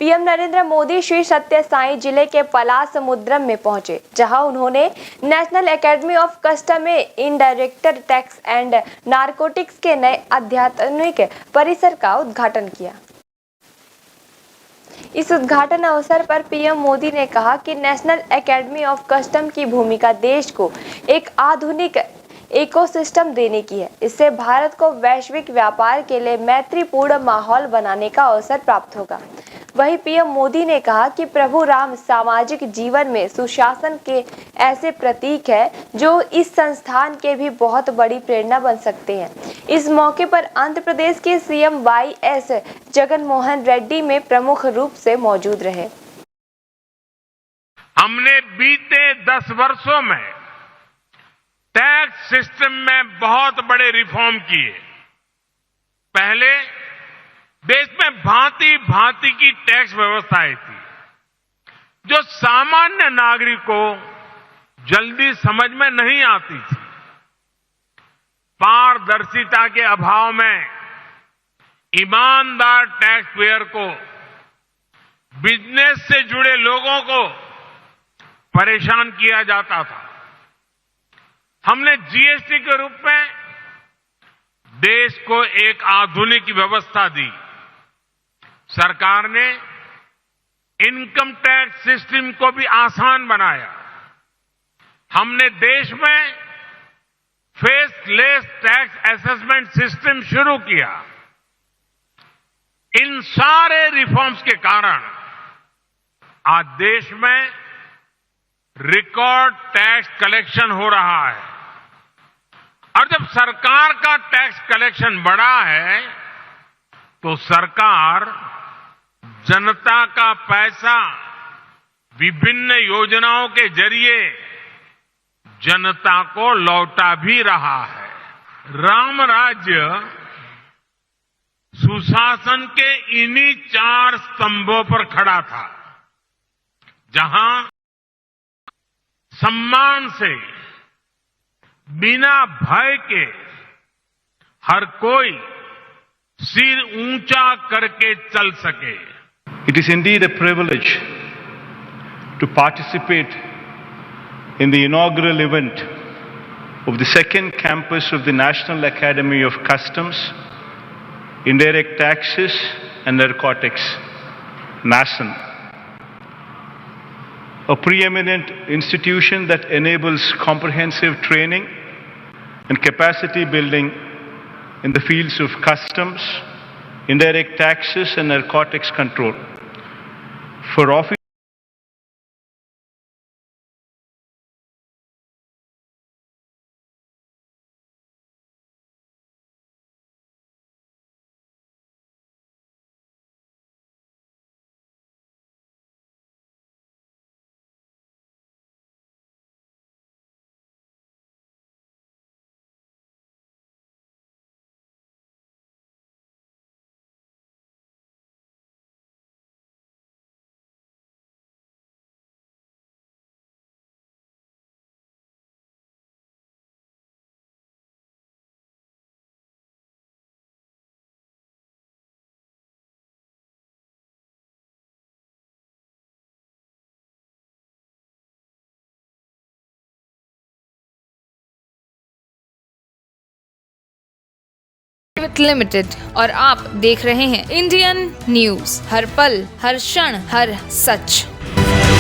PM Narendra Modi Shri सत्य साई जिले के पलासमुद्रम में पहुंचे, जहां उन्होंने नेशनल एकेडमी ऑफ कस्टम में इनडायरेक्ट टैक्स एंड नारकोटिक्स के नए अत्याधुनिक परिसर का उद्घाटन किया। इस उद्घाटन अवसर पर पीएम मोदी ने कहा कि नेशनल एकेडमी ऑफ कस्टम की भूमिका देश को एक आधुनिक इकोसिस्टम देने की है। इससे भारत को वैश्विक व्यापार के लिए मैत्रीपूर्ण माहौल बनाने का अवसर प्राप्त होगा। वहीं पीएम मोदी ने कहा कि प्रभु राम सामाजिक जीवन में सुशासन के ऐसे प्रतीक हैं जो इस संस्थान के भी बहुत बड़ी प्रेरणा बन सकते हैं। इस मौके पर आंध्र प्रदेश के सीएम वाईएस जगनमोहन रेड्डी में प्रमुख रूप से मौजूद रहे। हमने बीते 10 वर्षों में टैक्स सिस्टम में बहुत बड़े रिफॉर्म किए। पहले देश में भांति भांति की टैक्स व्यवस्थाएं थी जो सामान्य नागरिक को जल्दी समझ में नहीं आती थी। पारदर्शिता के अभाव में ईमानदार टैक्स पेयर को, बिजनेस से जुड़े लोगों को परेशान किया जाता था। हमने जीएसटी के रूप में देश को एक आधुनिक व्यवस्था दी। सरकार ने इनकम टैक्स सिस्टम को भी आसान बनाया। हमने देश में फेसलेस टैक्स असेसमेंट सिस्टम शुरू किया। इन सारे रिफॉर्म्स के कारण आज देश में रिकॉर्ड टैक्स कलेक्शन हो रहा है। और जब सरकार का टैक्स कलेक्शन बढ़ा है तो सरकार जनता का पैसा विभिन्न योजनाओं के जरिए जनता को लौटा भी रहा है। राम राज्य सुशासन के इन्हीं 4 स्तंभों पर खड़ा था, जहां सम्मान से, बिना भय के हर कोई सिर ऊंचा करके चल सके। It is indeed a privilege to participate in the inaugural event of the second campus of the National Academy of Customs, Indirect Taxes and Narcotics, NACIN, a preeminent institution that enables comprehensive training and capacity building in the fields of customs, indirect taxes and narcotics control. For office limited और आप देख रहे हैं Indian news, हर पल, हर क्षण, हर सच।